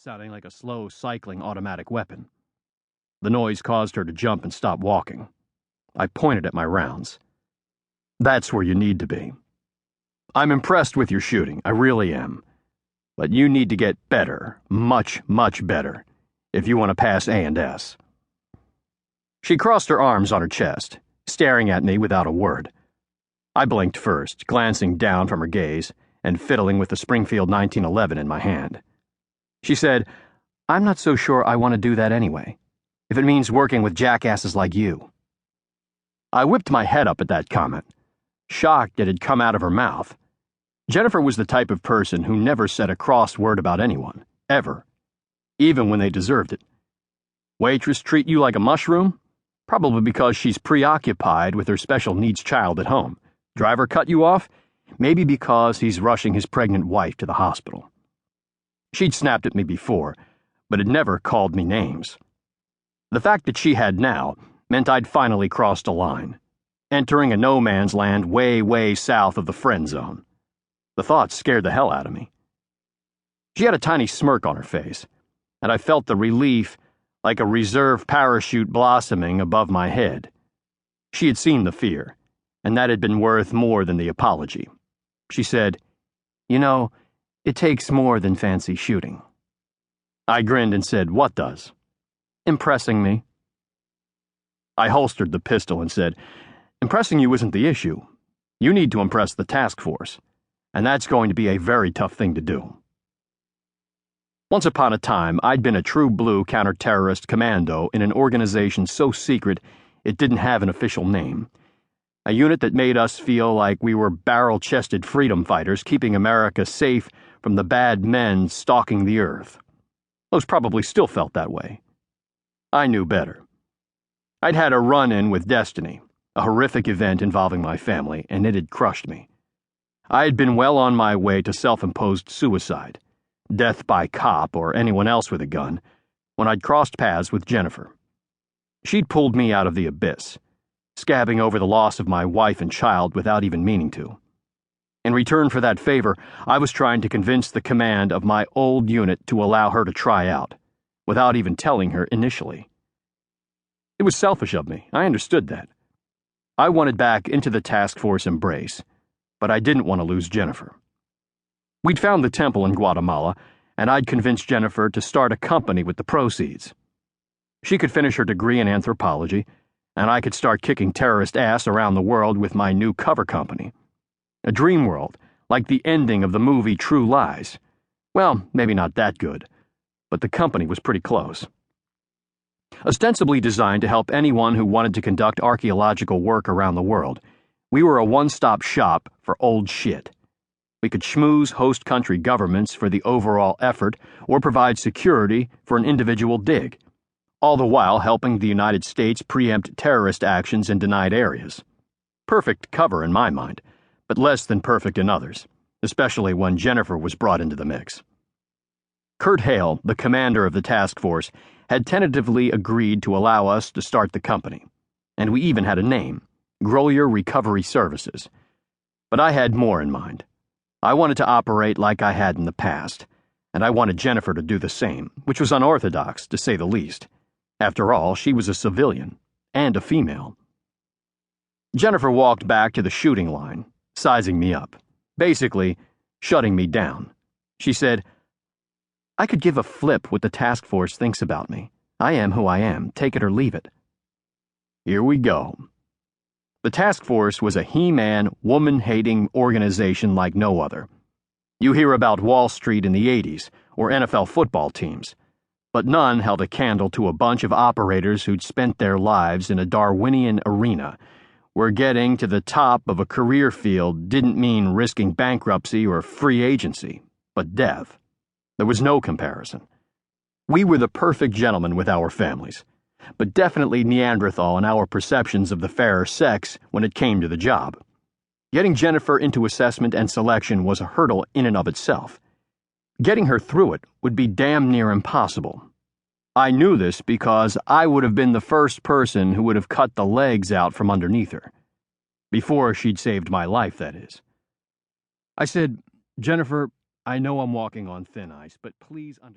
sounding like a slow cycling automatic weapon. The noise caused her to jump and stop walking. I pointed at my rounds. That's where you need to be. I'm impressed with your shooting, I really am. But you need to get better, much, much better, if you want to pass A&S. She crossed her arms on her chest, staring at me without a word. I blinked first, glancing down from her gaze and fiddling with the Springfield 1911 in my hand. She said, "I'm not so sure I want to do that anyway, if it means working with jackasses like you." I whipped my head up at that comment, shocked it had come out of her mouth. Jennifer was the type of person who never said a cross word about anyone, ever, even when they deserved it. Waitress treat you like a mushroom? Probably because she's preoccupied with her special needs child at home. Driver cut you off? Maybe because he's rushing his pregnant wife to the hospital. She'd snapped at me before, but had never called me names. The fact that she had now meant I'd finally crossed a line, entering a no man's land way, way south of the friend zone. The thought scared the hell out of me. She had a tiny smirk on her face, and I felt the relief like a reserve parachute blossoming above my head. She had seen the fear, and that had been worth more than the apology. She said, "You know, it takes more than fancy shooting." I grinned and said, "What does?" "Impressing me." I holstered the pistol and said, "Impressing you isn't the issue. You need to impress the Taskforce, and that's going to be a very tough thing to do." Once upon a time, I'd been a true blue counterterrorist commando in an organization so secret it didn't have an official name. A unit that made us feel like we were barrel-chested freedom fighters keeping America safe from the bad men stalking the earth. Most probably still felt that way. I knew better. I'd had a run-in with destiny, a horrific event involving my family, and it had crushed me. I had been well on my way to self-imposed suicide, death by cop or anyone else with a gun, when I'd crossed paths with Jennifer. She'd pulled me out of the abyss, scabbing over the loss of my wife and child without even meaning to. In return for that favor, I was trying to convince the command of my old unit to allow her to try out, without even telling her initially. It was selfish of me, I understood that. I wanted back into the Taskforce embrace, but I didn't want to lose Jennifer. We'd found the temple in Guatemala, and I'd convinced Jennifer to start a company with the proceeds. She could finish her degree in anthropology, and I could start kicking terrorist ass around the world with my new cover company. A dream world, like the ending of the movie True Lies. Well, maybe not that good, but the company was pretty close. Ostensibly designed to help anyone who wanted to conduct archaeological work around the world, we were a one-stop shop for old shit. We could schmooze host country governments for the overall effort or provide security for an individual dig, all the while helping the United States preempt terrorist actions in denied areas. Perfect cover in my mind, but less than perfect in others, especially when Jennifer was brought into the mix. Kurt Hale, the commander of the task force, had tentatively agreed to allow us to start the company, and we even had a name, Grolier Recovery Services. But I had more in mind. I wanted to operate like I had in the past, and I wanted Jennifer to do the same, which was unorthodox, to say the least. After all, she was a civilian, and a female. Jennifer walked back to the shooting line, sizing me up, basically shutting me down. She said, "I could give a flip what the task force thinks about me. I am who I am, take it or leave it." Here we go. The task force was a he-man, woman-hating organization like no other. You hear about Wall Street in the 80s, or NFL football teams, but none held a candle to a bunch of operators who'd spent their lives in a Darwinian arena, where getting to the top of a career field didn't mean risking bankruptcy or free agency, but death. There was no comparison. We were the perfect gentlemen with our families, but definitely Neanderthal in our perceptions of the fairer sex when it came to the job. Getting Jennifer into assessment and selection was a hurdle in and of itself. Getting her through it would be damn near impossible. I knew this because I would have been the first person who would have cut the legs out from underneath her. Before she'd saved my life, that is. I said, "Jennifer, I know I'm walking on thin ice, but please understand."